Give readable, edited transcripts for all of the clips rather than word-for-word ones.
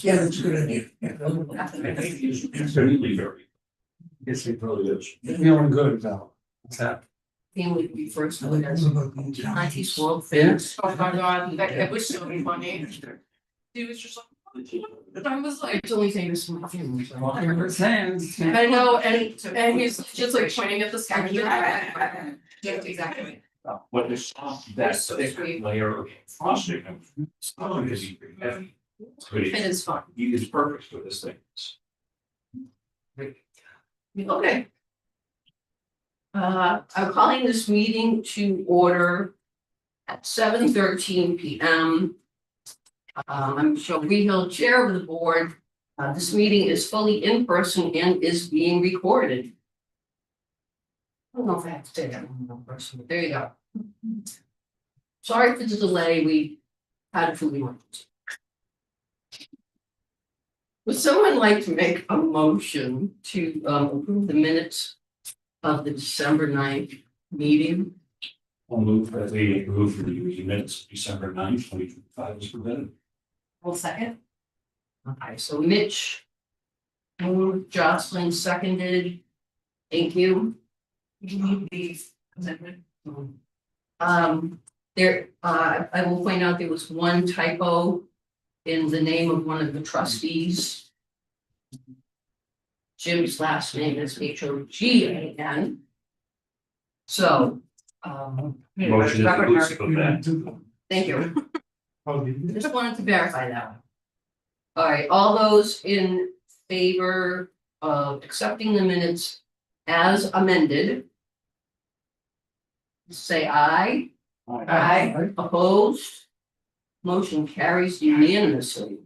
Yeah, that's a good idea. It's really very. Yes, it really is. Feeling good about what's happening. Family we first know as Yeah. Nineties World Famous. Oh my god, that was so funny. He was just like, I was like, It's only famous from my family. so- 100%. I know, and he's just like pointing at the sky. Yeah, exactly. What is that thick layer of frosting of stone is very heavy. But It is fun. it is perfect for this thing. Okay. I'm calling this meeting to order at 7:13 p.m. I'm Michelle Rehill, Chair of the Board. This meeting is fully in person and is being recorded. I don't know if I have to say that in person, but there you go. Sorry for the delay, we had a few emergency. Would someone like to make a motion to approve the minutes of the December 9th meeting? I'll move that we approve the minutes December 9th, 2025 is presented. Well, second. Okay, so Mitch moved, Jocelyn seconded. Thank you. You need these amendment. I will point out there was one typo in the name of one of the trustees. Jim's last name is Hogan. So, Motion is inclusive of that. thank you. Oh, did you? Just wanted to verify that one. All right, all those in favor of accepting the minutes as amended? Say aye. Aye. Opposed? Motion carries unanimously.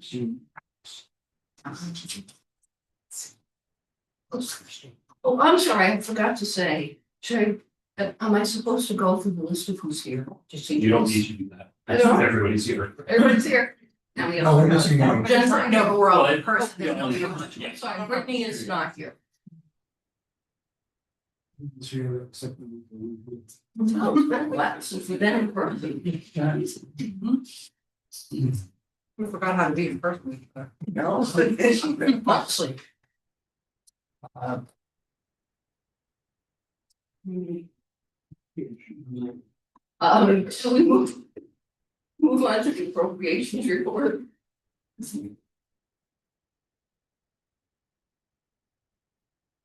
Oh, I'm sorry, I forgot to say, am I supposed to go through the list of who's here? Just in You don't case? need to do that. I don't. Everybody's here. Everyone's here. Now we Oh, we're missing you. Jennifer, No, but we're all in Well, person. yeah, There's no yeah. much. Yeah. sorry, Brittany is not here. Oh, well, since we've been in person. We forgot how to be in person. Honestly. So we move on to the appropriations report.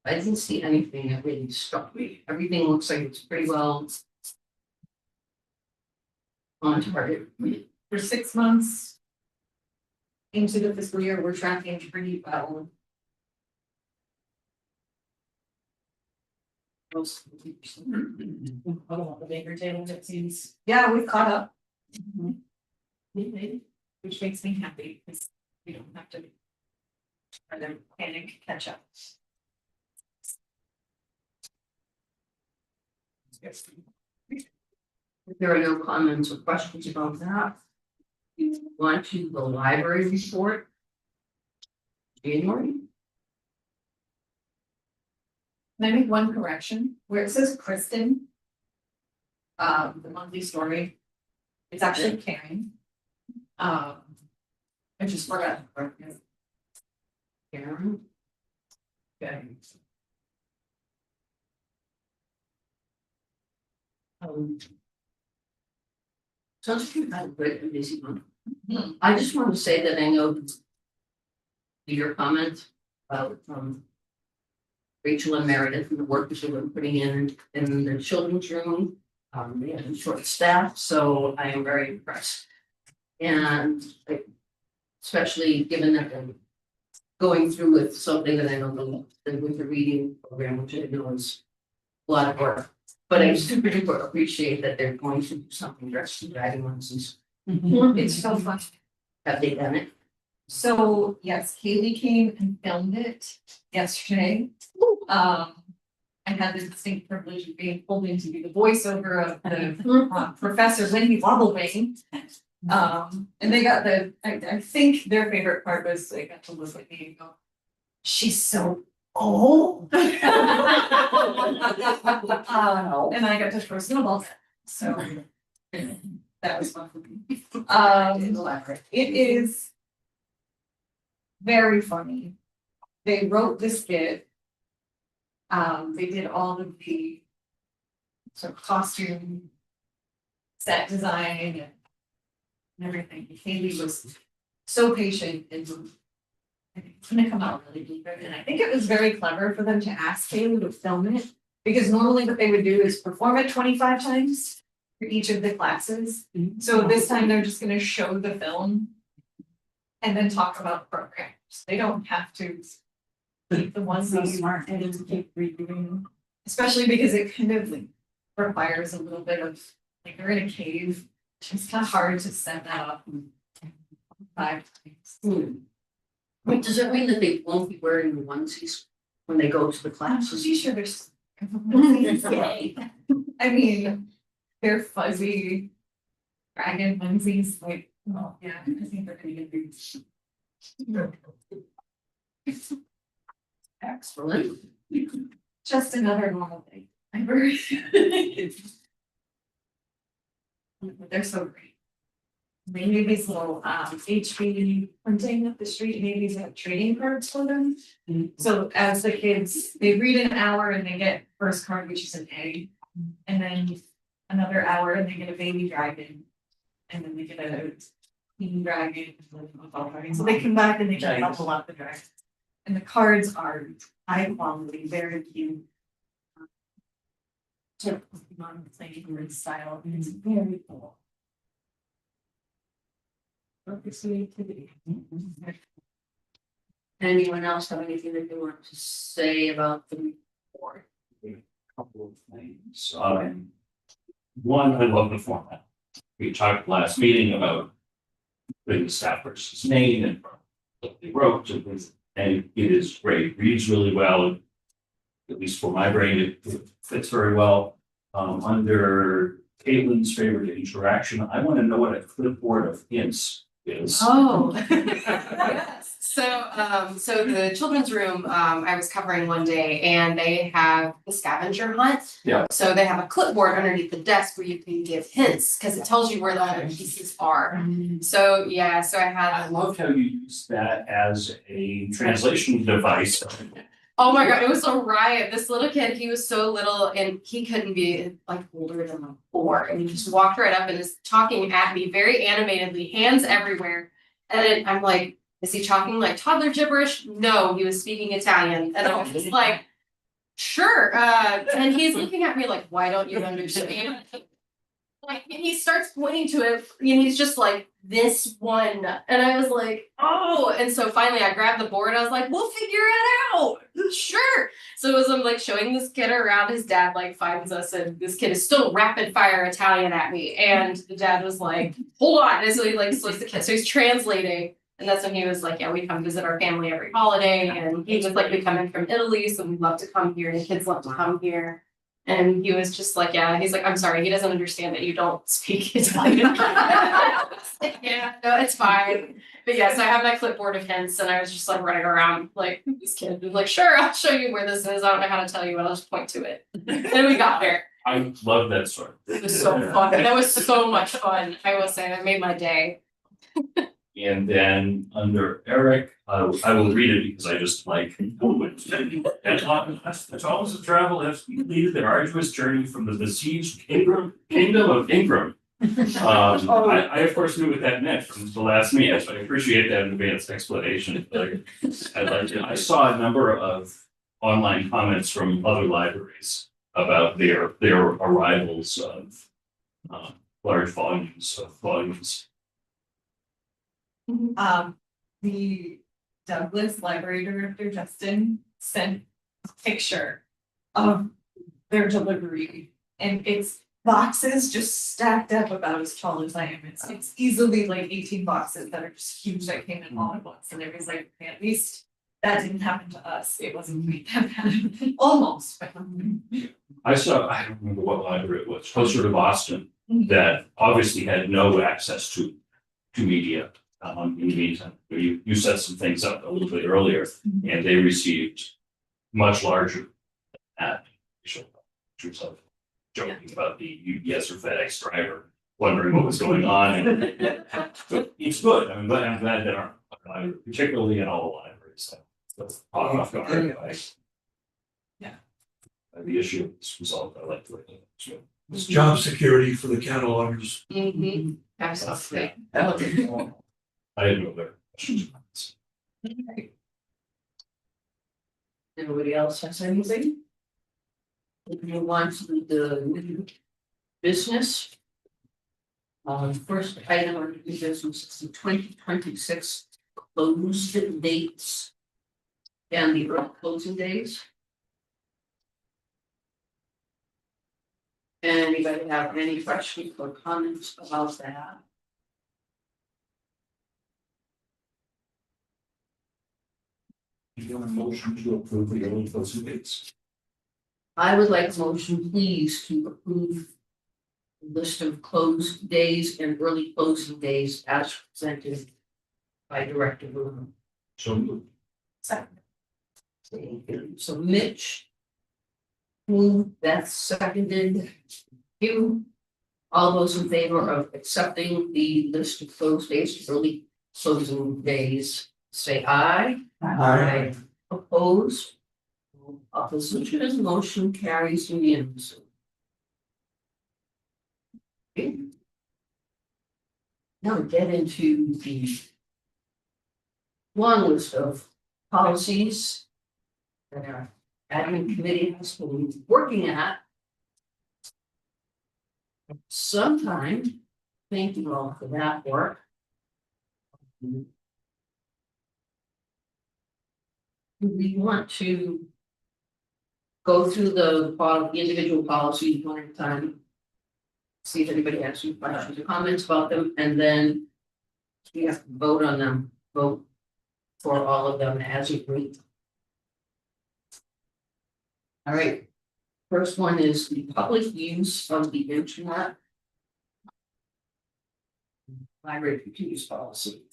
I didn't see anything that really struck me. Everything looks like it's pretty well on target. For 6 months into the fiscal year, we're tracking pretty well. I don't want the Baker table, it seems. Yeah, we've caught up. Which makes me happy, because we don't have to. And then panic, catch up. Yes. If there are no comments or questions about that. On to the library report. January. Can I make one correction, where it says Kristen? The monthly story, it's actually Karen. I just forgot. to correct it. Karen. Okay. Sounds like you've had a great busy one. I just want to say that I know your comment about Rachel and Meredith and the work that they were putting in the children's room. They have short staff, so I am very impressed. And especially given that they're going through with something that I know with the reading program, which I know is a lot of work. But I super duper appreciate that they're going to do something drastic driving lessons. It's so fun. Have they done it? So, yes, Kaylee came and filmed it yesterday. I had the distinct privilege of being pulled in to be the voiceover of the Professor Wendy Wobblewain. And they got I think their favorite part was they got to look at me and go, she's so old. And I got to throw snowballs. So that was fun for me. It is very funny. They wrote this skit. They did all of the sort of costume set design and everything. Haley was so patient and it's gonna come out really good. And I think it was very clever for them to ask Haley to film it. Because normally what they would do is perform it 25 times for each of the classes. So this time they're just gonna show the film. And then talk about the programs. They don't have to keep the ones that you aren't and then keep redoing. Especially because it kind of like requires a little bit of, like they're in a cave. It's kind of hard to set that up in 5 times. Wait, does that mean that they won't be wearing the onesies when they go to the I'm classes? pretty sure there's. I mean, they're fuzzy. Dragon onesies, like, oh, yeah, I think they're gonna get these. Excellent. Just another normal day. I'm very. They're so great. They made these little HB printing up the street, made these like trading cards for them. So as the kids, they read an hour and they get first card, which is an egg. And then another hour and they get a baby dragon. And then they get a queen dragon. So they come back and they can level up the dragons. And the cards are high quality, very cute. Typical playing word style, and it's very cool. Anyone else have anything that they want to say about the report? Couple of things. One, I love the format. We talked last meeting about putting the staff person's name and what they wrote, and it is great, reads really well. At least for my brain, it fits very well. Under Caitlin's favorite interaction, I want to know what a clipboard of hints is. Oh, yes. So the children's room, I was covering one day and they have the scavenger hunt. Yeah. So they have a clipboard underneath the desk where you can give hints because it tells you where the other pieces are. So yeah, so I I had, loved how you used that as a translation device. oh my God, it was a riot. This little kid, he was so little and he couldn't be like older than like 4. And he just walked right up and is talking at me very animatedly, hands everywhere. And then I'm like, is he talking like toddler gibberish? No, he was speaking Italian. And I was just like, sure. And he's looking at me like, why don't you understand? Like, and he starts pointing to it and he's just like, this one. And I was like, oh. And so finally I grabbed the board. I was like, we'll figure it out. Sure. So as I'm like showing this kid around, his dad like finds us and this kid is still rapid fire Italian at me. And the dad was like, hold on. And so he like slows the kid. So he's translating. And that's when he was like, yeah, we come visit our family every holiday. And he was like, we come in from Italy, so we love to come here. And the kids love to come here. And he was just like, yeah, he's like, I'm sorry, he doesn't understand that you don't speak Italian. Yeah, no, it's fine. But yes, I have my clipboard of hints and I was just like running around like this kid was like, sure, I'll show you where this is. I don't know how to tell you, but I'll just point to it. And we got there. I love that story. It was so fun. That was so much fun. I will say, that made my day. And then under Eric, I will read it because I just like. As Thomas of travel has completed their arduous journey from the besieged kingdom of Ingram. I of course knew what that meant from the last meeting, so I appreciate that advanced explanation. Like, I saw a number of online comments from other libraries about their arrivals of large volumes. The Douglas Library Director, Justin, sent a picture of their delivery. And it's boxes just stacked up about as tall as I am. It's easily like 18 boxes that are just huge that came in all at once. And everybody's like, "Man, at least that didn't happen to us. It wasn't me that bad." Almost. But I don't remember what library it was, closer to Boston, that obviously had no access to media. In the meantime, you set some things up a little bit earlier, and they received much larger than that. Terms of joking about the UPS or FedEx driver, wondering what was going on. But it's good. I'm glad that particularly in all the libraries. That's off guard by. Yeah. By the issue is resolved, I like the way that. It's job security for the catalogers. Mm-hmm. Absolutely. I had no other questions. Anybody else has anything? If you want to do the new business. First item on the new business is the 2026 closed dates. And the early closing days. Anybody have any questions or comments about that? You want a motion to approve the early closing dates? I would like a motion, please, to approve the list of closed days and early closing days as presented by Director Bruno. So moved. So Mitch. Who Beth seconded. You. All those in favor of accepting the list of closed days, early closing days, say aye. Aye. Opposed? Opposition, motion carries unanimously. Okay. Now we get into the long list of policies that our admin committee has been working at. Sometime, thank you all for that work. Do we want to go through the individual policies one at a time? See if anybody has any questions or comments about them, and then we have to vote on them, vote for all of them as agreed. All right, first one is the public use of the internet. Library computers policy.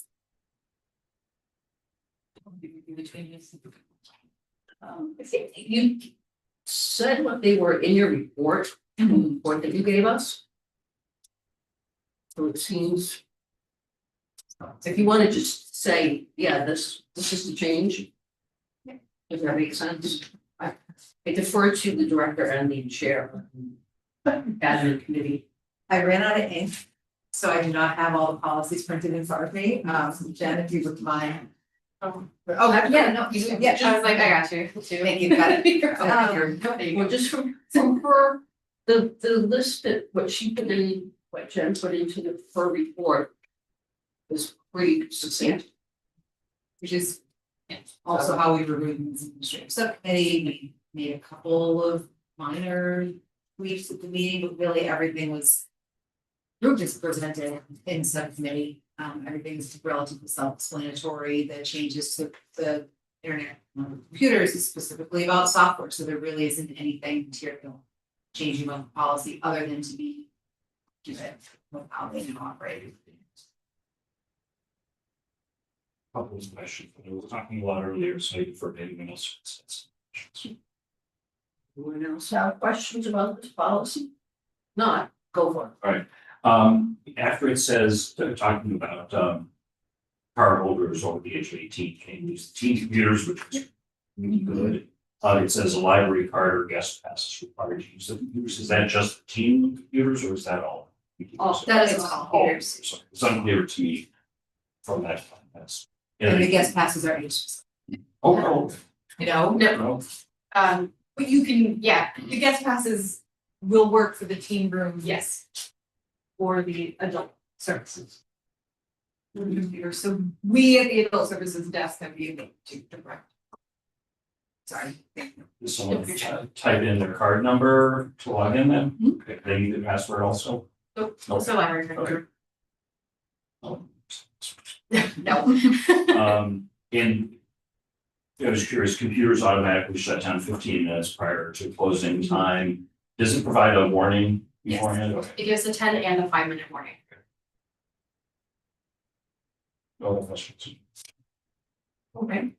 I think you said what they were in your report, report that you gave us. So it seems. If you want to just say, yeah, this is the change. Does that make sense? I defer to the director and the chair. Admin committee. I ran out of ink, so I do not have all the policies printed in front of me. Jen, if you would mind. Oh, Yeah, no, you, yeah. I was like, I got you. Thank you, got it. Well, just from her, the list that what she put in, what Jen put into her report. Was pretty succinct. Which is also how we reviewed this administrative subcommittee, we made a couple of minor tweaks at the meeting, but really everything was. Group just presented in subcommittee, everything's relatively self-explanatory, the changes to the internet computers is specifically about software, so there really isn't anything material. Changing about the policy other than to be. Give it how they operate. Couple of questions, we were talking a lot earlier, so I defer to anyone else. Anyone else have questions about this policy? Not, go for it. After it says, talking about, card holders over the age of 18 can use the teen computers, which is really good. It says a library card or guest pass is required to use the computers. Is that just the teen computers or is that all? That is all computers. Sorry, it's unclear to me from that. That's. And the guest passes are age, Oh, you know, No, but you can, yeah, the guest passes will work for the teen room. yes. Or the adult services. Computer, so we at the adult services desk have been able to direct. Sorry. does someone type in their card number to log in then? Okay, they need the password also? Nope, also library Okay. card. Oh. No. And I was curious, computers automatically shut down 15 minutes prior to closing time. Does it provide a warning Yes. beforehand? Okay. It gives a 10 and a 5-minute warning. No other questions. Okay.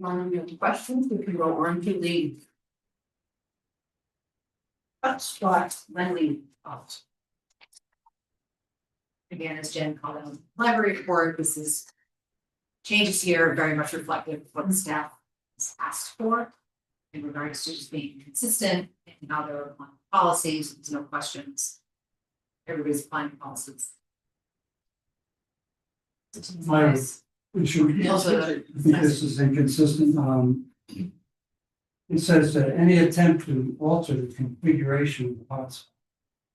Any questions, we can go on to the. Hotspot lending policy. again, as Jen called out, library report, this is changes here are very much reflective of what the staff has asked for in regards to just being consistent and how they're applying policies, there's no questions. Everybody's applying policies. My Nice. issue, I think this is inconsistent, it says that any attempt to alter the configuration of the hotspot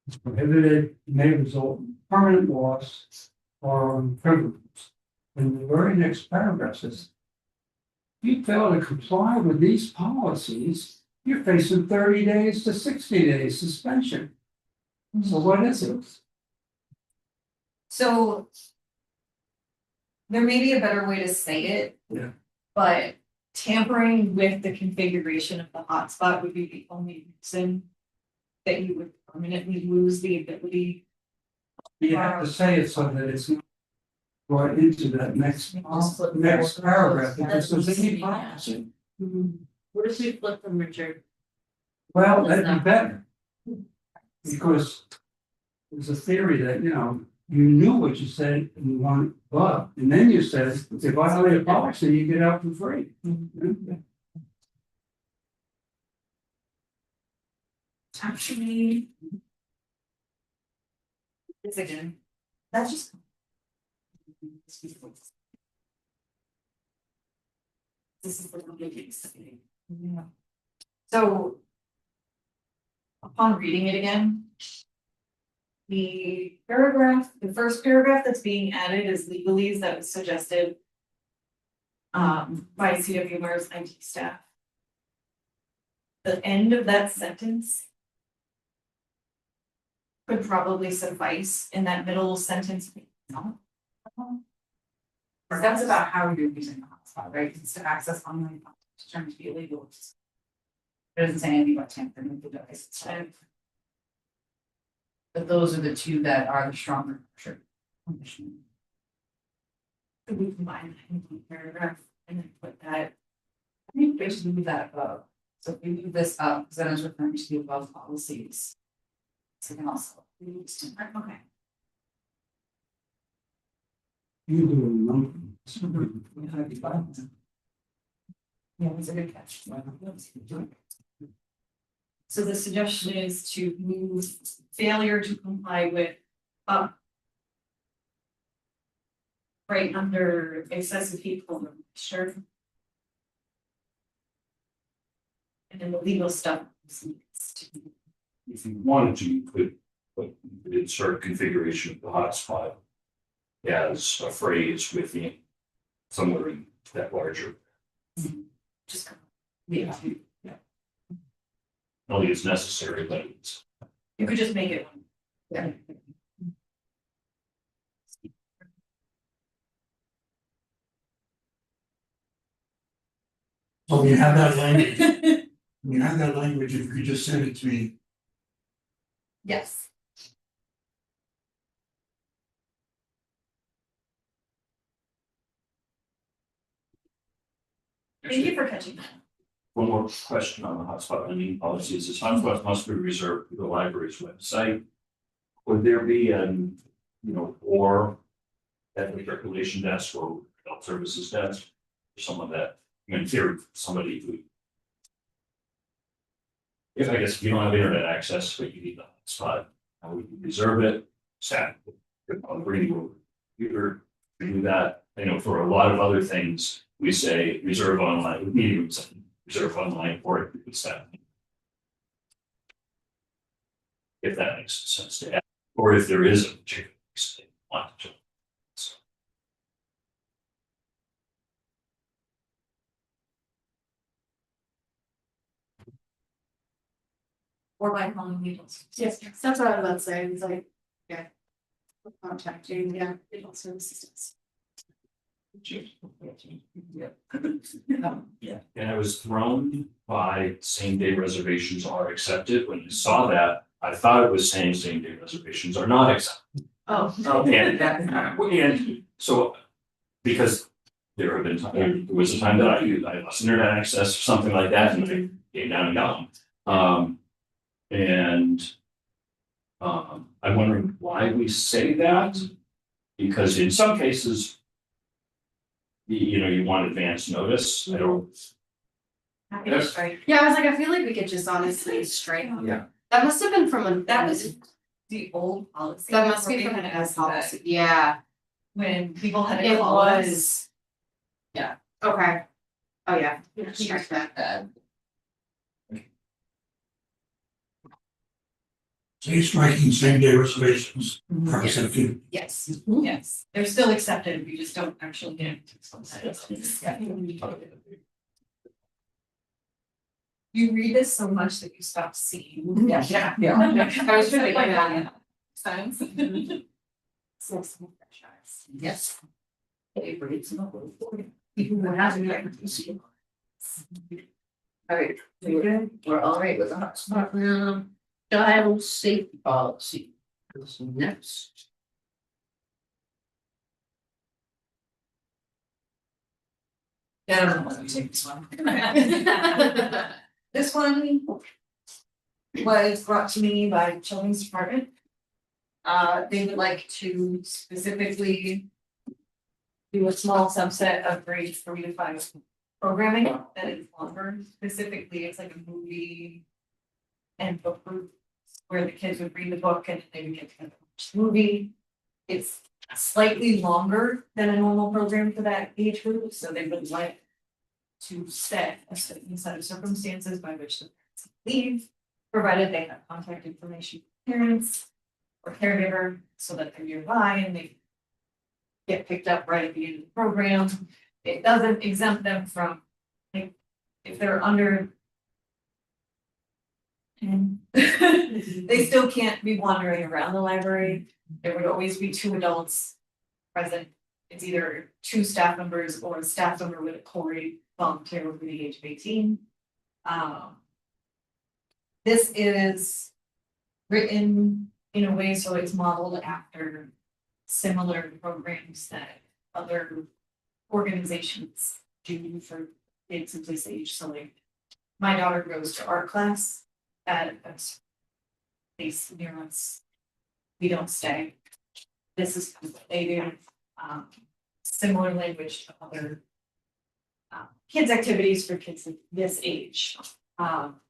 is prohibited, may result in permanent loss or privileges. And the very next paragraph says, if you fail to comply with these policies, you're facing 30 days to 60 days suspension. So what is it? So. There may be a better way to say it. Yeah. But tampering with the configuration of the hotspot would be the only reason. That you would permanently lose the ability. You have to say it so that it's not brought into that next paragraph, because there's any policy. What if we flip from Richard? Well, that'd be better. Because there's a theory that, you know, you knew what you said and you want above, and then you said, if you violate a policy, you get out for free. Actually. It's again, that's just. This is the one. Yeah. So. Upon reading it again. The paragraph, the first paragraph that's being added is legalese that was suggested. By CW Mars IT staff. The end of that sentence. Could probably suffice in that middle sentence. No. That's about how you're using the hotspot, right? It's to access online content, determined to be illegal. It doesn't say anything about tampering with the device itself. But those are the two that are the stronger pressure. Could we combine that in one paragraph and then put that? I think we should move that above. So if we move this up, because then I was referring to the above policies. So we can also. Okay. You do a number. Yeah, that's a good catch. So the suggestion is to move failure to comply with up. Right under excessive heat color, sure. And then the legal stuff. If you wanted to, you could insert configuration of the hotspot as a phrase within somewhere in that larger. Just. Yeah. Not only it's necessary, but it's. You could just make it. Yeah. So we have that language, we have that language, if you could just send it to me. Yes. Thank you for catching that. One more question on the hotspot lending policies. This hotspot must be reserved for the library's website. Would there be an, or at the circulation desk or health services desk, or someone that, in theory, somebody who. If I guess if you don't have internet access, but you need the hotspot, how would you reserve it? Staff, bring your computer, do that. For a lot of other things, we say reserve online, with meetings, reserve online or it would staff. If that makes sense to add, or if there is a particular reason they want to. So, Or by calling legal. Yes, that's what I was about to say, it's like, yeah. Contacting, yeah, legal services. Yeah, and I was thrown by same day reservations are accepted. When you saw that, I thought it was saying same day reservations are not accepted. Oh. And so, because there have been, there was a time that I lost internet access or something like that, and I came down and got them. I'm wondering why we say that, Because in some cases. You want advance notice, I don't, Happy to strike. Yeah, I was like, I feel like we could just honestly strike. Yeah. That must have been from a, That was the old policy. that must be from an S policy, yeah, When people had it a clause. was. Yeah. Okay. Oh, yeah, strike that. So you're striking same day reservations, representative. Yes, yes, they're still accepted, we just don't actually get. You read this so much that you stop seeing. Yeah. I was just thinking that. Sense. Yes. Hey, but it's not really for you. People who haven't ever seen. All right, we're all right with the hotspot now. Child safety policy. This next. Yeah, I don't know, let me take this one. This one was brought to me by the Children's Department. They would like to specifically do a small subset of grades 3 to 5 programming that is longer. Specifically, it's like a movie and book group where the kids would read the book and they would get to watch the movie. It's slightly longer than a normal program for that age group, so they would like to set a certain set of circumstances by which the parents leave, provided they have contact information for parents or caregiver, so that they're nearby and they get picked up right at the end of the program. It doesn't exempt them from, like, if they're under. They still can't be wandering around the library. There would always be 2 adults present. It's either 2 staff members or a staff member with a CORI volunteer over the age of 18. This is written in a way so it's modeled after similar programs that other organizations do for kids of this age. So like, my daughter goes to art class at a place near us. We don't stay. This is what they do. Similar language to other kids' activities for kids of this age.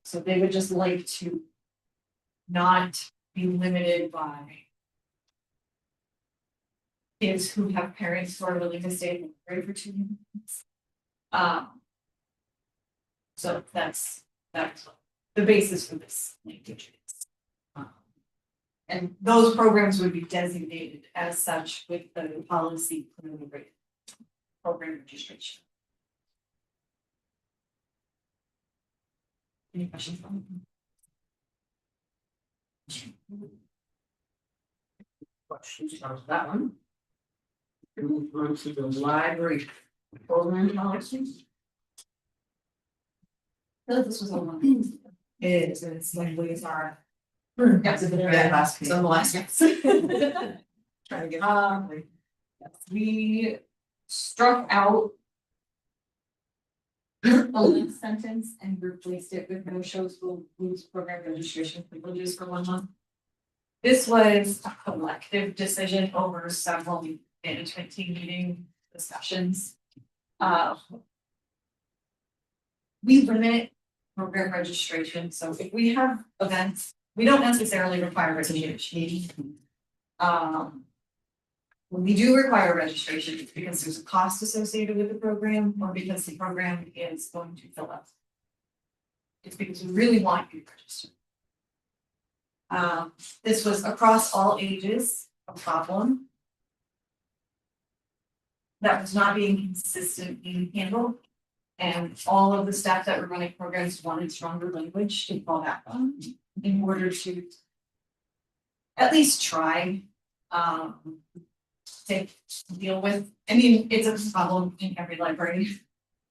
So they would just like to not be limited by kids who have parents who are willing to stay in the library for 2 months. So that's the basis for this language. And those programs would be designated as such with the policy clearly written. Program registration. Any questions on Questions on that one? Move on to the library program policies. this was one. It's like ways are. Yes, it's the very last page. On the last, yes. Try to get. We struck out the last sentence and replaced it with no shows will lose program registration privileges for 1 month. This was a collective decision over several management team meeting discussions. We limit program registration, so if we have events, we don't necessarily require registration. When we do require registration, it's because there's a cost associated with the program or because the program is going to fill up. It's because we really want you to register. This was across all ages a problem that was not being consistently handled. And all of the staff that were running programs wanted stronger language to fall back on in order to at least try to deal with. I mean, it's a problem in every library.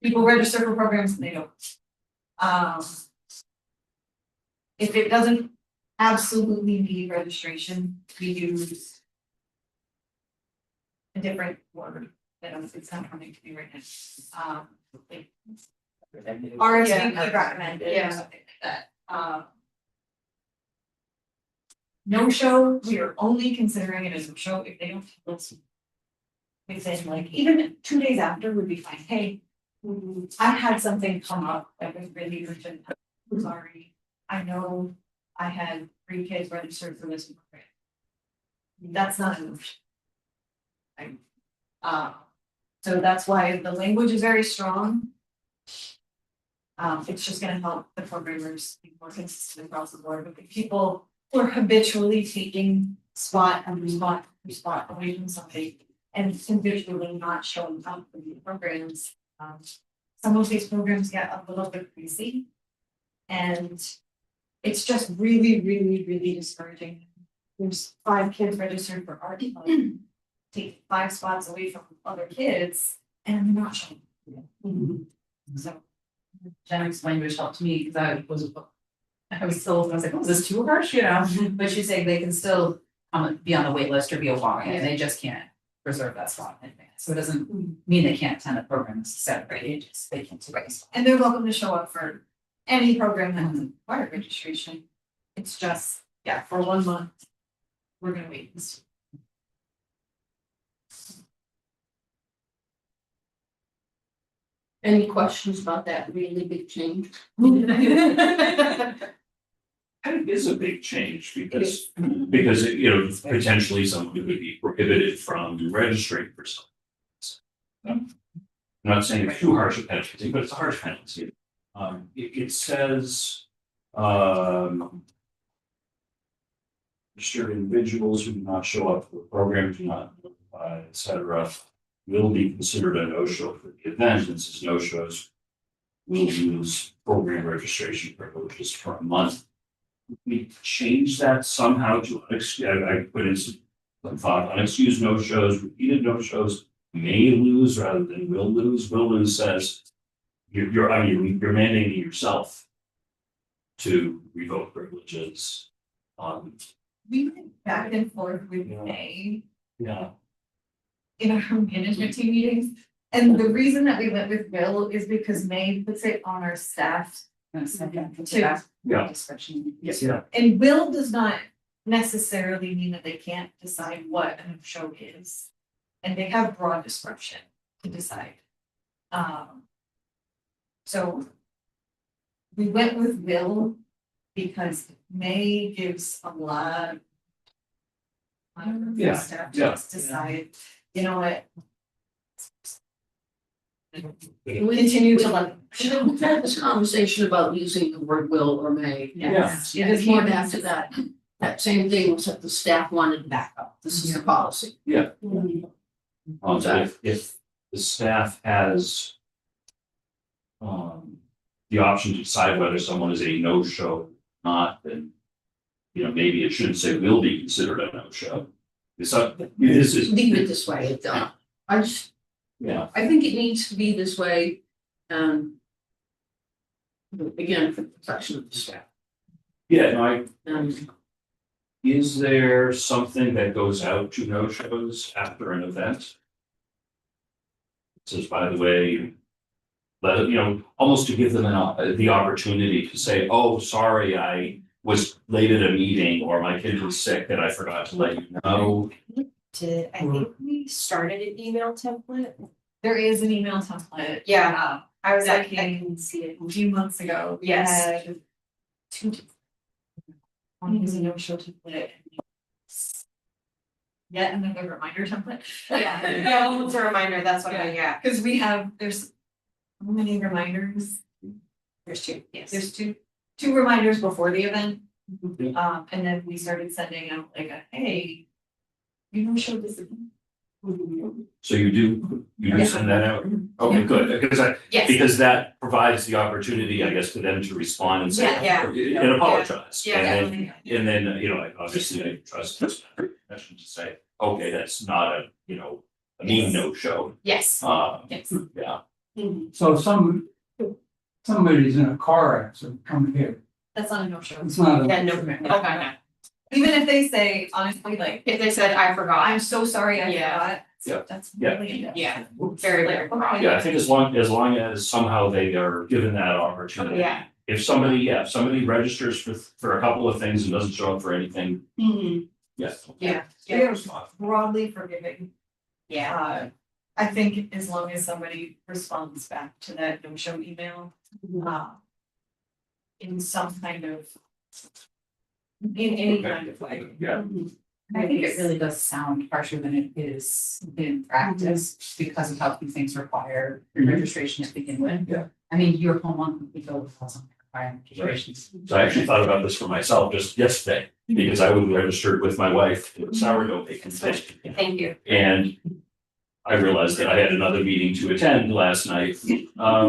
People register for programs and they don't. If it doesn't absolutely need registration, we use a different word that it's not coming to me right now. Like RSVP recommended or something like that. No show, we are only considering it as a show if they don't tell us within like, even 2 days after would be fine, hey. I had something come up that was really urgent, I'm sorry, I know I had 3 kids registered for this program. That's not an option. Right? So that's why the language is very strong. It's just gonna help the programmers be more consistent across the board, but the people who are habitually taking spot away from somebody. And habitually not showing up for the programs, some of these programs get a little bit crazy. And it's just really, really, really discouraging. There's 5 kids registered for art club, take 5 spots away from other kids, and they're not showing. So. Jen's language helped me because I was like, oh, is this too harsh, you know? But she's saying they can still be on the wait list or be a walk-in, and they just can't reserve that spot in advance. So it doesn't mean they can't attend the program necessarily, it just they can't take a spot. And they're welcome to show up for any program that doesn't require registration. It's just, yeah, for 1 month, we're gonna wait and see. Any questions about that really big change? I think it's a big change because you know, potentially someone could be prohibited from registering for something. I'm not saying it's too harsh a penalty, but it's a harsh penalty. It says, registered individuals who do not show up for the program, do not notify, et cetera, will be considered a no-show for the event, and says no-shows will lose program registration privileges for a month. We change that somehow to, I put in some thought, unexcused no-shows, repeated no-shows may lose rather than will lose. Will lose says you're mandating yourself to revoke privileges. We went back and forth with Yeah. May Yeah. in our management team meetings. And the reason that we went with Will is because May puts it on our staff. Yeah. Discretion. Yeah. And Will does not necessarily mean that they can't decide what a show is. And they have broad discretion to decide. So we went with Will because May gives a lot. Yeah, Staff to yeah. just decide, you know what? We continue to let. We've had this conversation about using the word will or may. Yes. It is more back to that same thing was that the staff wanted backup. This is the policy. Yeah. So if the staff has the option to decide whether someone is a no-show or not, then you know, maybe it shouldn't say will be considered a no-show. This is. Leave it this way, I think it needs to be this way, again, for the protection of the staff. Yeah, no, Um, is there something that goes out to no-shows after an event? It says, by the way, let it, you know, almost to give them the opportunity to say, oh, sorry, I was late at a meeting or my kid was sick and I forgot to let you know. I think we started an email template. There is an email template. Yeah, I was That like, I came can see it. a few months ago. We Yes. had 2. One is a no-show template. Yet another reminder template. Yeah, it's a reminder, that's what I, Cause there's how many reminders? there's 2, yes. There's two reminders before the event. And then we started sending out like a, hey, you know, show this event. So you do send that out? Okay, good, Yes, because that provides the opportunity, I guess, for them to respond and say, Yeah. and apologize. yeah, And then, definitely. and then, you know, like, obviously I trust this profession to say, okay, that's not a, you know, a mean Yes. no-show. Yes, Yes. yes. Yeah, So somebody's in a car accident, come here, That's not a no-show. it's not a. Yeah, no, okay, Even if they say, honestly, like, if they said, I forgot, I'm so sorry, I Yeah. forgot. Yeah. That's Yeah. really. a no. yeah, very, very wrong. yeah, I think as long as somehow they are given that opportunity. Yeah. If somebody registers for a couple of things and doesn't show up for anything, Mhm. yes. Yeah. We are broadly forgiving. Yeah. I think as long as somebody responds back to that no-show email, in some kind of. In any kind of way. Yeah. I think it really does sound harsher than it is in practice because of how few things require registration to begin with. Yeah. I mean, your home on could go with some requiring registrations. So I actually thought about this for myself just yesterday, because I was registered with my wife in sourdough baking. Thank you. And I realized that I had another meeting to attend last night. I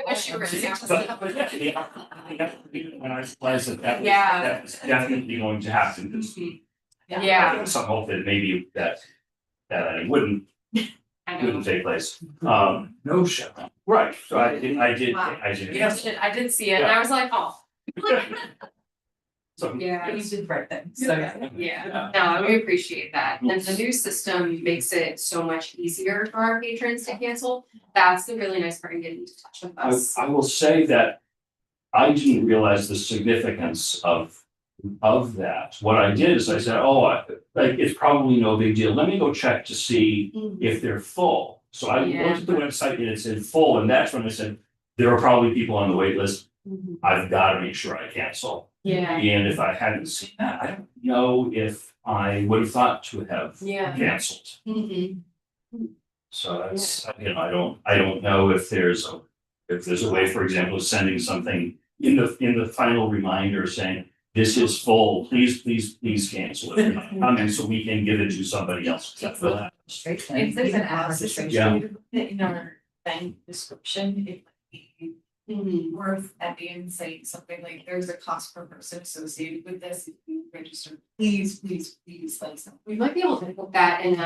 wish you were. And I realized that Yeah. that was definitely going to happen, because Yeah, some hope that maybe that I wouldn't I know. take place. No show. Right, so I did, Wow. yes. I did see it and I was like, oh. So. Yeah. You did the right thing, so. Yeah, no, we appreciate that. And the new system makes it so much easier for our patrons to cancel. That's the really nice part in getting to touch with us. I will say that I didn't realize the significance of that. What I did is I said, like, it's probably no big deal. Let me go check to see if they're full. So I looked at the website and it said full, and that's when I said, there are probably people on the wait list. I've got to make sure I cancel. Yeah, And if I hadn't seen that, I don't know if I would have thought to have yeah. canceled. Mhm. So that's, I don't know if there's a way, for example, of sending something in the final reminder saying, this is full, please cancel it. And so we can give it to somebody else. Except for that. If there's an app associated with it in our bank description, it might be worth at the end saying something like, there's a cost per person associated with this, if you register, please, let us know. We might be able to put that in,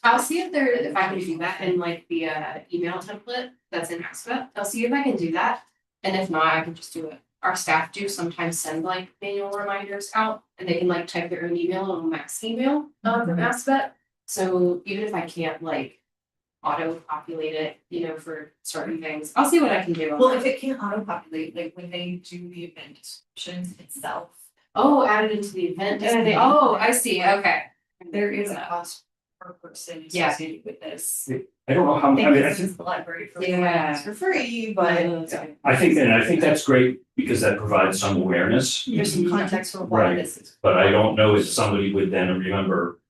I'll see if I can do that in like the email template that's in Aspet. I'll see if I can do that. And if not, I can just do it. Our staff do sometimes send like manual reminders out and they can like type their own email on mass email from Aspet. So even if I can't like auto populate it, for certain things, I'll see what I can do. Well, if it can't auto-populate, like when they do the event description itself, Oh, added into the event. Oh, I see, okay. there is a cost per person Yeah. associated with this. I don't know how, I mean, I It's think, the library for Yeah. for free, but I think that's great because that provides some awareness, there's some context for why Right. this is, but I don't know if somebody would then remember,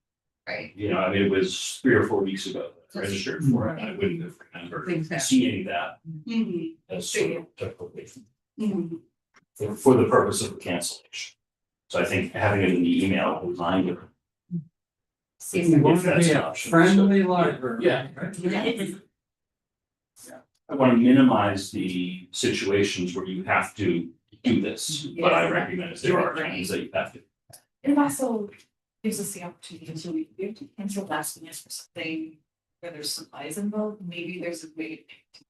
right? I mean, it was 3 or 4 weeks ago that I registered for it, and I wouldn't have remembered seeing that as sort of typically for the purpose of the cancellation. So I think having it in the email will remind you. We want to that's be an a option, friendly library. Yeah. Right? I want to minimize the situations where you have to do this, but I recognize there are times that you have to. It also gives us the opportunity to, we have to cancel last minute for something where there's supplies involved, maybe there's a way to.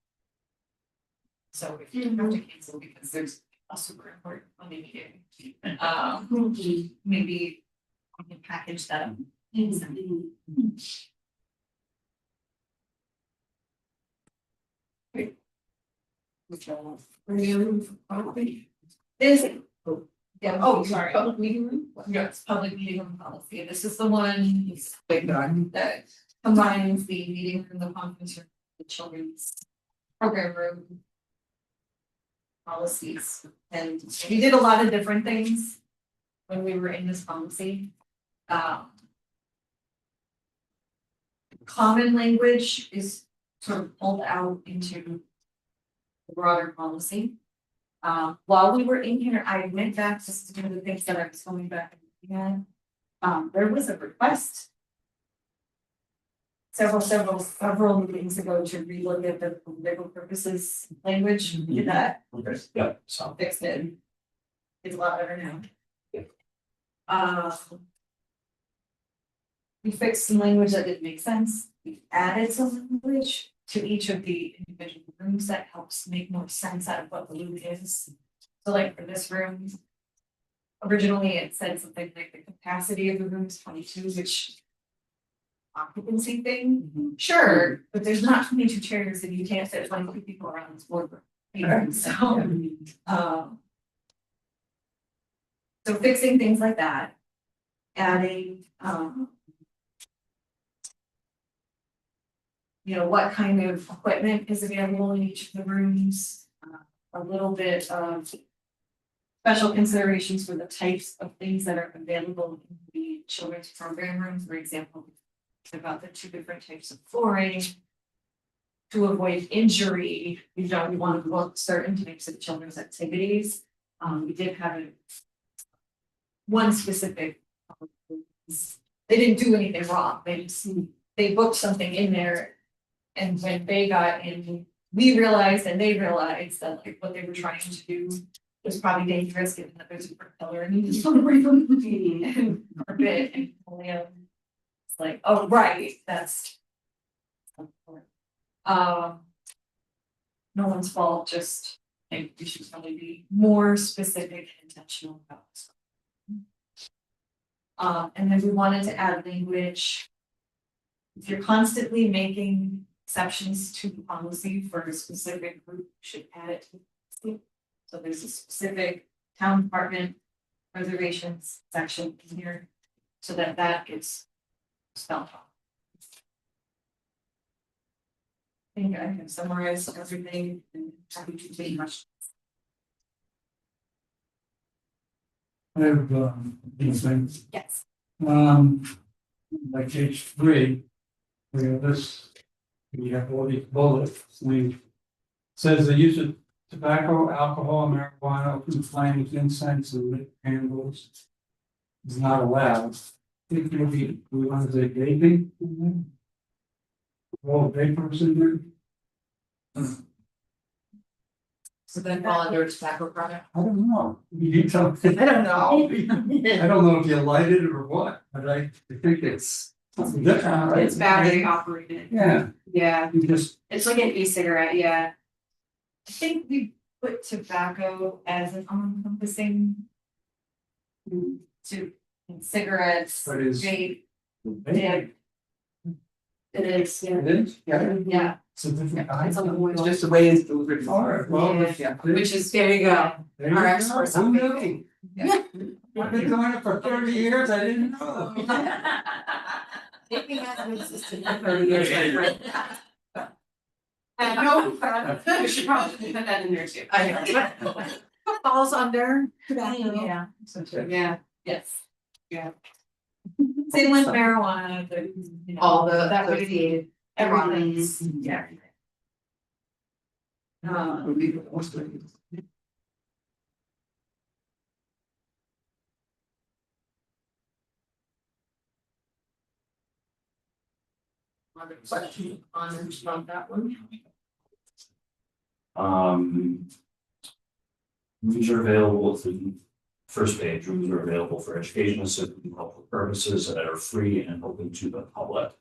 So if you don't have to cancel because there's a super important money meeting, maybe we can package that up. This, sorry, public meeting room? Yes, public meeting room policy, this is the one that combines the meeting room, the conference room, the children's program room. Policies, and we did a lot of different things when we were in this policy. Common language is sort of pulled out into the broader policy. While we were in here, I went back just to do the things that I was going back and looking at. There was a request several meetings ago to relook at the legal purposes language. We did that, Okay, yeah, so. fixed it. It's a lot better now. We fixed some language that didn't make sense. We added some language to each of the individual rooms that helps make more sense out of what the room is. So like for this room, originally it said something like the capacity of the room is 22, which occupancy thing, sure, but there's not 22 chairs and you can't fit 22 people around this boardroom. So fixing things like that. adding, you know, what kind of equipment is available in each of the rooms, a little bit of special considerations for the types of things that are available in the children's program room, for example, about the 2 different types of flooring. To avoid injury, we don't want to book certain types of children's activities. We did have one specific. They didn't do anything wrong, they booked something in there. And when they got in, we realized and they realized that like what they were trying to do was probably dangerous, given that there's a propeller and it's away from the feeding and carpet and it's like, oh, right, that's. No one's fault, just I think we should probably be more specific and intentional about this. And then we wanted to add language. If you're constantly making exceptions to the policy for a specific group, you should add it to the policy. So there's a specific town department reservations section in here, so that that gets spelled out. I think I can summarize everything and happy to take much. I have, these things, Yes. like page 3, we have this, we have all these bullets, says the use of tobacco, alcohol, marijuana, open flames, incense, and lit candles is not allowed. I think maybe we want to say vaping. All vapors in there. So then fall under tobacco product? I don't know. You tell me. I don't know. I don't know if you light it or what, but I think it's something different, right? It's battery operated. Yeah, Yeah, you just, it's like an e-cigarette, yeah. I think we put tobacco as an all-encompassing. To cigarettes, but is. vape, Yeah. It is, yeah. It is, yeah. yeah. It's a different kind. It's a oil. It's just the way it's delivered. All right, well, Yeah. there Which is, there you go. you our go. experts Who on knew? I've been doing it for 30 years, I didn't know. Vaping hasn't existed for 30 years. No, we should probably put that in there too. Falls under tobacco. Yeah. Yeah, Yes. Yeah. Same with marijuana, the, you know, All the that would be associated everything's, yeah. Would be the most of it. other question on that one. Rooms are available to the first page, rooms are available for educational, civic, and cultural purposes that are free and open to the public.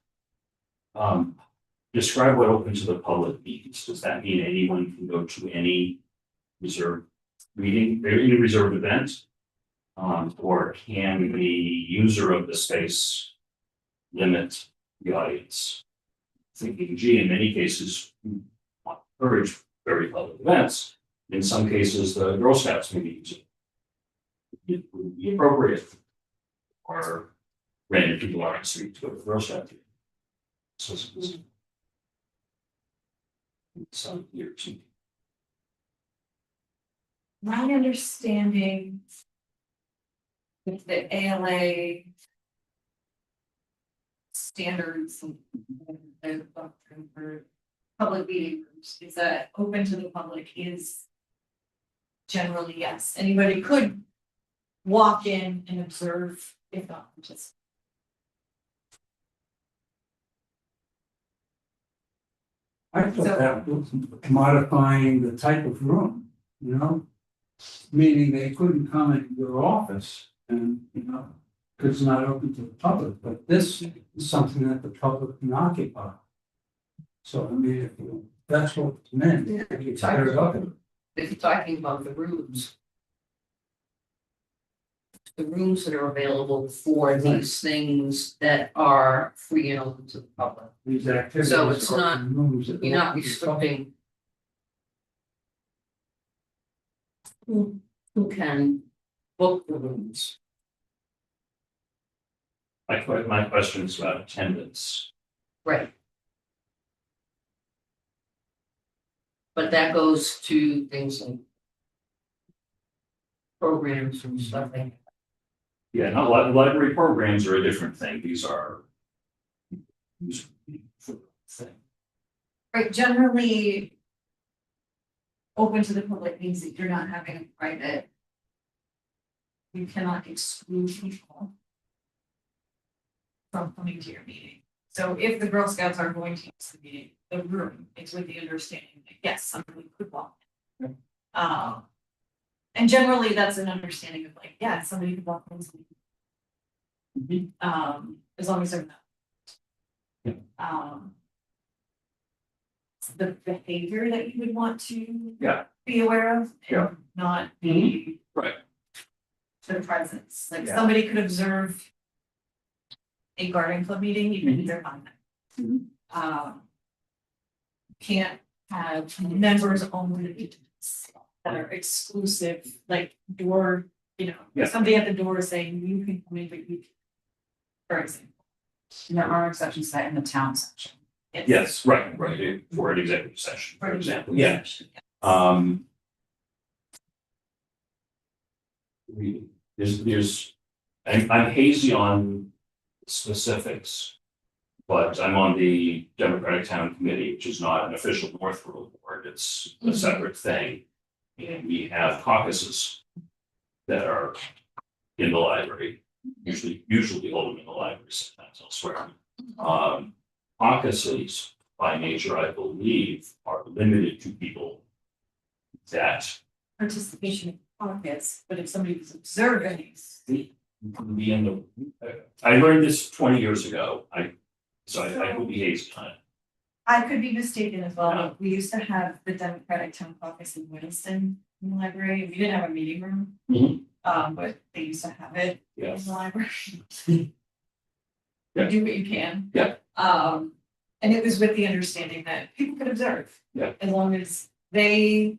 Describe what open to the public means. Does that mean anyone can go to any reserved reading, any reserved event? Or can the user of the space limit the audience? Thinking, gee, in many cases, we want to encourage very public events. In some cases, the Girl Scouts may be using it would be appropriate. Or random people on the street to go to the Girl Scout. So some years. my understanding. With the ALA. Standards and for public meeting rooms is that open to the public is. Generally, yes, anybody could walk in and observe if not participate. I thought that was modifying the type of room, you know? Meaning they couldn't come into your office and, you know, 'cause it's not open to the public, but this is something that the public can occupy. So I mean, if that's what it's meant. Yeah, if you're It's very open. If you're talking about the rooms. The rooms that are available for these things that are free and open to the public. These activities. So it's are not- in rooms that You're not belong to the public. restricting. Who can book the rooms? My question is about attendance. Right. But that goes to things like programs and stuff like. Yeah, not library programs are a different thing. These are. Thing. Right, generally. Open to the public means that you're not having a private. You cannot exclude people. From coming to your meeting. So if the Girl Scouts are going to use the meeting, the room, it's with the understanding that yes, somebody could walk. in. And generally that's an understanding of like, yeah, somebody could walk in. As long as they're not. The behavior that you would want to be aware of and not be right. The presence, like Yeah. somebody could observe a garden club meeting, even if they're not. Can't have members only meetings that are exclusive, like door, somebody at the door saying you can come in, but you. For example. And there are exceptions to that in the town section. Yes, right, for an executive session, for example, yeah. I'm hazy on specifics. But I'm on the Democratic Town Committee, which is not an official Northborough board, it's a separate thing. And we have caucuses that are in the library, usually hold them in the library, sometimes elsewhere. Caucuses by nature, I believe, are limited to people that Participation in caucus, but if somebody was observing. be in the, I learned this 20 years ago, so I will be hazy on it. I could be mistaken as well, Yeah. but we used to have the Democratic Town Caucus in Winston in the library, we didn't have a meeting room. Mhm. But they used to have it Yeah. in the library. Yeah. You do what you can. Yeah. And it was with the understanding that people could observe. Yeah. As long as they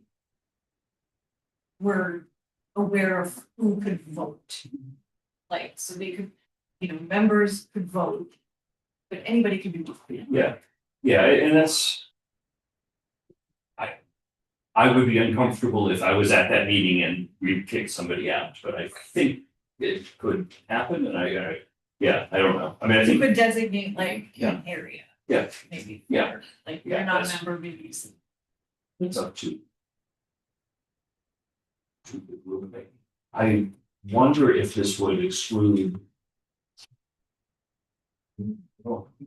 were aware of who could vote. Like, so they could, members could vote, but anybody could be voting. Yeah, and that's. I would be uncomfortable if I was at that meeting and we kicked somebody out, but I think it could happen and I don't know. I mean, I You think, could designate like Yeah. an area. Yeah. Maybe. Yeah. Like, Yeah, you're not a that's- member, maybe you see. it's up to. The group. I wonder if this would exclude.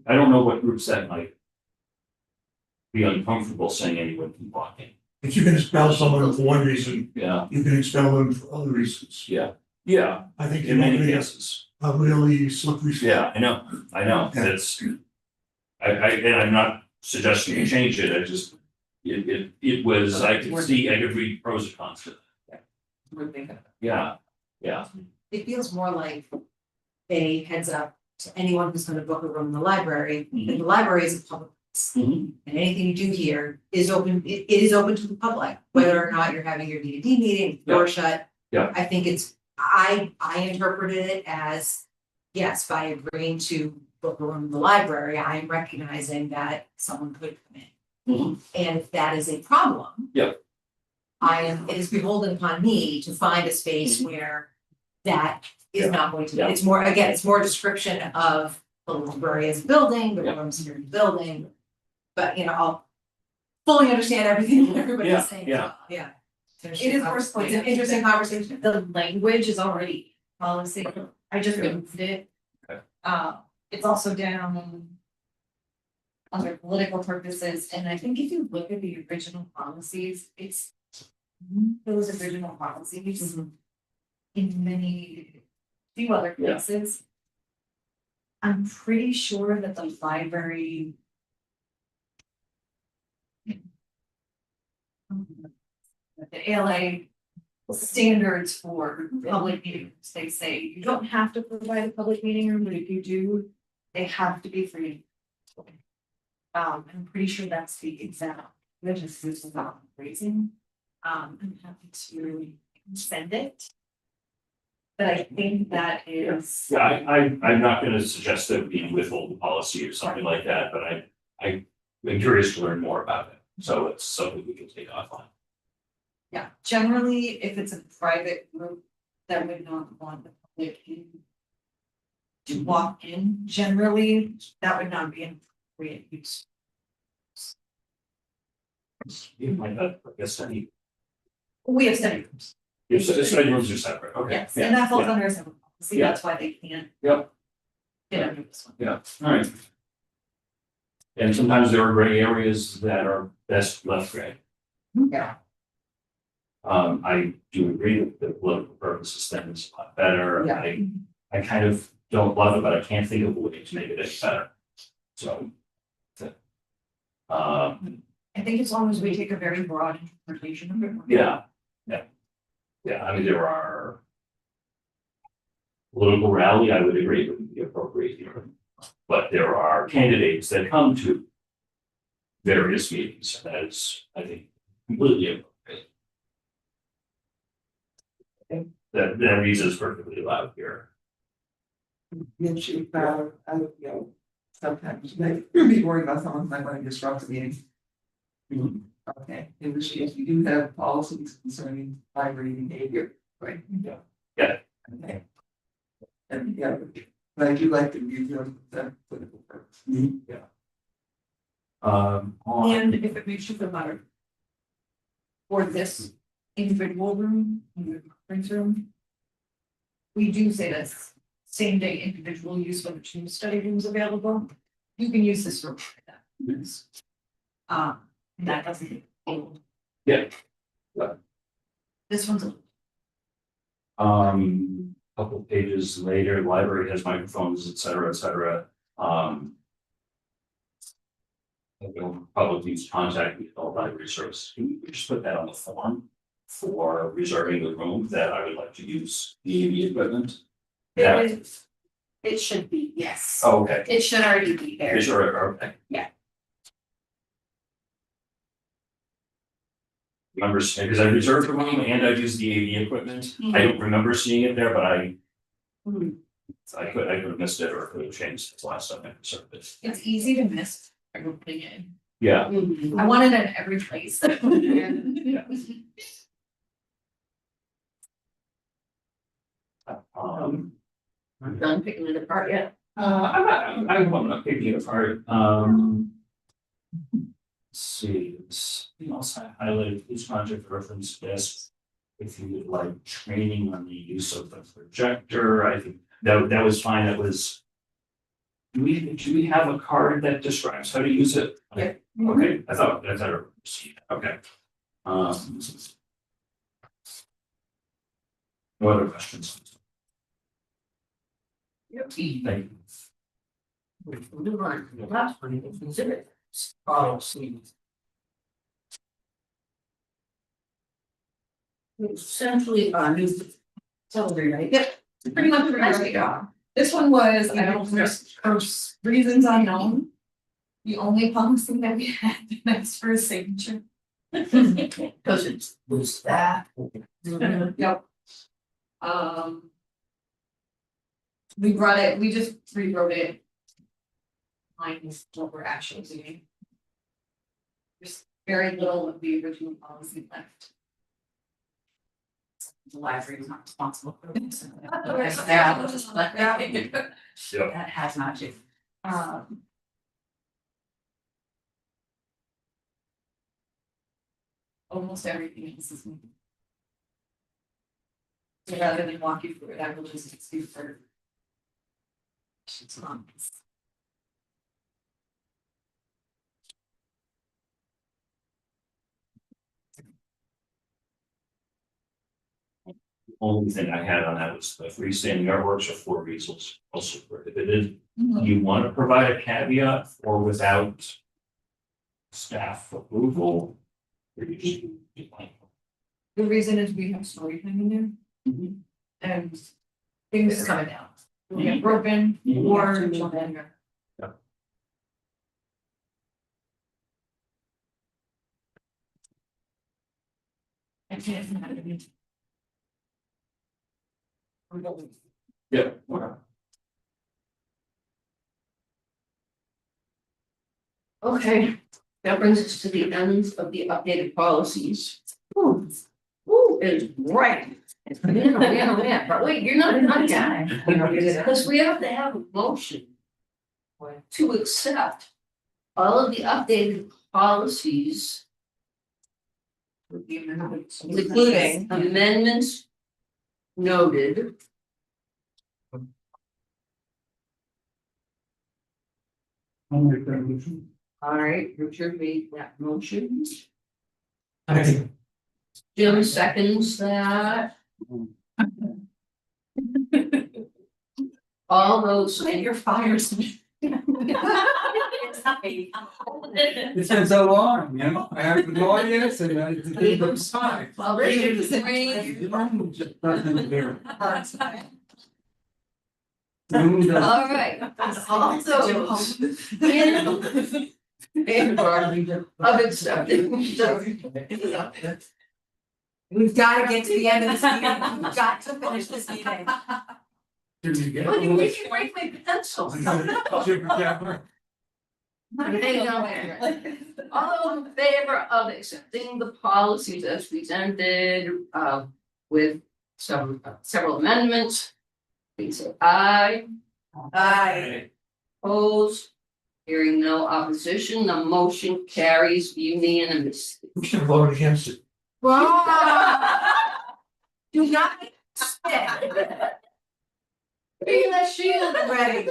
I don't know what groups that might. Be uncomfortable saying anyone can walk in. If you can expel someone for one reason, Yeah, you can expel them for other reasons. yeah, I think in you many want to cases. a really slippery. slope. Yeah, I know, Yeah. that's. And I'm not suggesting you change it, I just, it was, I could read pros and cons to it. Yeah, It feels more like a heads up to anyone who's gonna book a room in the library, that the library is a public place. Mhm. And anything you do here is open, it is open to the public, whether or not you're having your D&D meeting, door shut. Yeah. I think I interpreted it as, yes, by agreeing to book a room in the library, I am recognizing that someone could come in. Mhm. And if that is a problem. Yeah. It is beholden upon me to find a space where that is Yeah. not going to, Yeah. it's more, again, it's more description of the library as a building, the rooms here in the building. But I'll fully understand everything that everybody's saying as well, yeah. It is worth It's pointing an interesting conversation. The language is already policy, I just moved it. Okay. It's also down. Under political purposes, and I think if you look at the original policies, it's. Those original policies. In few other Yeah. places. I'm pretty sure that the library. The ALA standards for public meetings, they say you don't have to provide a public meeting room, but if you do, they have to be free. I'm pretty sure that's the exact, this is not phrasing. I'm happy to send it. but I think that is. Yeah, I'm not gonna suggest that we withhold the policy or something like that, but I'm curious to learn more about it. So it's something we can take offline. Yeah, generally, if it's a private group that would not want the public in. To walk in, generally, that would not be an appropriate use. You might not, I guess, any, We have study groups, if the study rooms are separate, okay. yes, Yeah, and that falls yeah, under a separate policy, Yeah. that's why they can't. Yep. Get under this one. Yeah, all right. And sometimes there are gray areas that are best left gray. Yeah. I do agree that the political purposes thing is a lot better. Yeah. I kind of don't love it, but I can't think of a way to make it any better. So. I think as long as we take a very broad interpretation of it. Yeah. Yeah, I mean, there are. Political rally, I would agree would be appropriate here, but there are candidates that come to. Various meetings, and that is, I think, completely appropriate. That reason is perfectly allowed here. Mention about, sometimes you might be worried about someone might want to disrupt the meeting. Okay, in which case we do have policies concerning library behavior, right? Yeah. Yeah. Okay. And yeah, but I do like to use them for that political purpose. Yeah. On- And if it makes you feel better. For this individual room, in the conference room. We do say this, same day individual use when the two study rooms available, you can use this room for that. And that doesn't. Yeah. Yeah. This one's a. Couple pages later, library has microphones, et cetera, et cetera. Public use contact with all library service. Can we just put that on the form for reserving the room that I would like to use the AV equipment? Yeah. It should be, yes. Oh, okay. It should already be there. Sure, okay. Yeah. Remember, because I reserved the room and I've used the AV equipment. I don't remember seeing it there, but I could have missed it or could have changed the last time I reserved it. It's easy to miss. I don't think it. Yeah. I want it in every place. I'm done picking it apart yet. I'm not picking it apart. Let's see, something else I highlighted, each project reference desk. If you would like training on the use of the projector, I think that was fine, that was. Do we have a card that describes how to use it? Yeah. Okay, I thought, okay. No other questions? Thank you. We'll move on to the last one, if you consider it. Essentially, new salary, right? Yep, pretty much what we got. This one was, I don't, for reasons unknown. The only policy that we had that's for a signature. Because it was that. Yep. We just rewrote it. Lines what we're actually doing. There's very little of the original policy left. The library is not responsible for this. Yep. That has not changed. Almost everything else is. So rather than walk you through it, I will just excuse for. It's not. Only thing I had on that was the freestanding artworks are for reasons also prohibited. You want to provide a caveat or without staff approval? Or you just- The reason is we have story time in there. And things coming down. We get broken or. I can't. Yeah. Okay, that brings us to the end of the updated policies. Ooh, ooh, it's right. Man, but wait, you're not done yet. Because we have to have a motion to accept all of the updated policies. Including amendments noted. I'll make that motion. All right, Richard made that motion. Okay. Jim seconds that. All those. Your fires. It's been so long, you know, I have no idea, and I did them fine. Well, Richard, all right. Also. Of accepting. We've gotta get to the end of this meeting, we've got to finish this meeting. Did you get Well, you it? can break my pencil. Camera. Hang on there. All in favor of accepting the policies as presented, with several amendments. Please say aye. Aye. Opposed? Hearing no opposition, the motion carries unanimously. We should vote against it. Do not spit. Be the shield ready.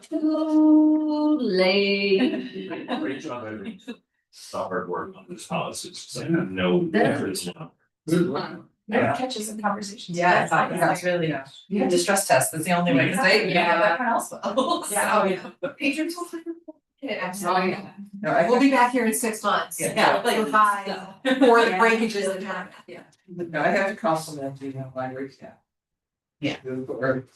Too late. Great job, everybody. Stop hard work on these policies, because I have no difference now. Never catches in conversations. Yeah, That's really, yeah, distress test, that's the only way to say, yeah, everyone else will. Yeah, oh, yeah. Patrons will. Yeah, absolutely. No, I We'll be back here in 6 months. Yeah. Like five, for the breakages that happen. Yeah. No, I have to compliment the library staff. Yeah. For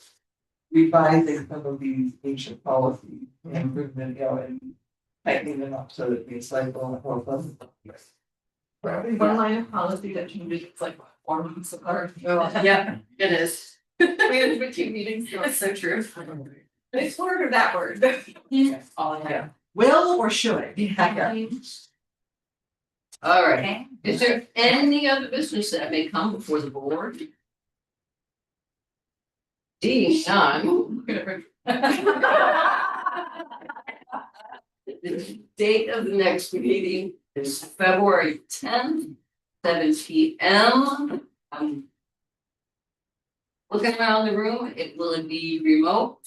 revising some of these ancient policies, improvement, and tightening them up so that it's like, well, pleasant. One line of policy that changes, it's like 4 months apart. Yeah, it is. We had for 2 meetings, so it's so true. This word or that word? All in there. Will or should? Yeah. All right, is there any other business that may come before the board? Seeing none. The date of the next meeting is February 10th, 7 p.m. Looking around the room, will it be remote?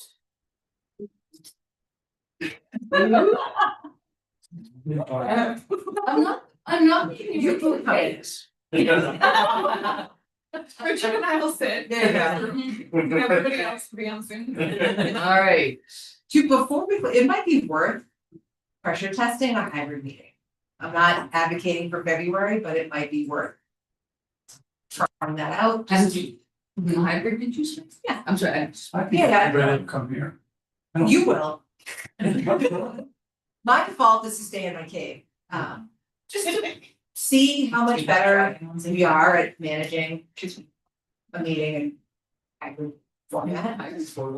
I'm not making you put face. Richard and I will sit. There Everybody else will be on Zoom. All right, Before we, it might be worth pressure testing a hybrid meeting. I'm not advocating for February, but it might be worth trying that out. hybrid, did you say? Yeah. I'm sorry. I think Yeah. I'd rather come here. I don't- You will. My default is to stay in my cave, just to see how much better we are at managing a meeting and hybrid format.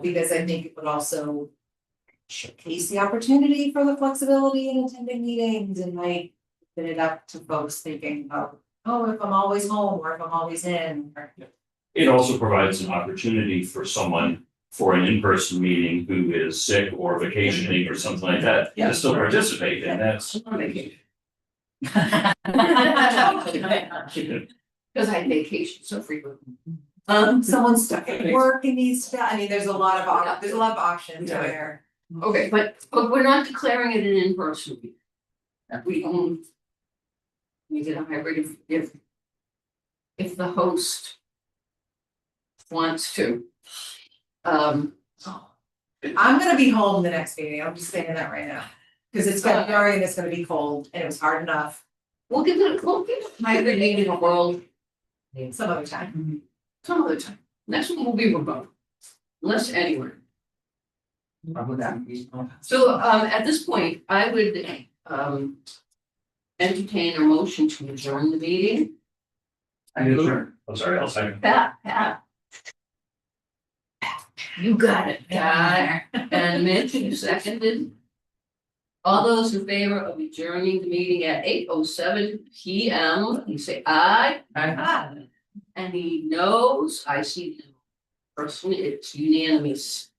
Because I think it would also showcase the opportunity for the flexibility in attending meetings and like open it up to folks thinking about, oh, if I'm always home or if I'm always in. Or- It also provides an opportunity for someone for an in-person meeting who is sick or vacationing or something like that, to still participate, and that's. Because I vacation so frequently. Someone's stuck at work and needs to, I mean, there's a lot of, there's a lot of options where. Okay, but we're not declaring it an in-person meeting. We can. Make it a hybrid if the host. Wants to. I'm gonna be home the next meeting, I'm just saying that right now. Cause it's February and it's gonna be cold and it was hard enough We'll give it a hybrid meeting a world some other time. some other time. Next one will be remote. Unless anywhere. So at this point, I would entertain a motion to adjourn the meeting. I'm sorry, I'll second. Pat. You got it. And Mitch, you seconded. All those in favor of adjourning the meeting at 8:07 PM, you say aye. Aye. Any noes? I see no. Personally, it's unanimous.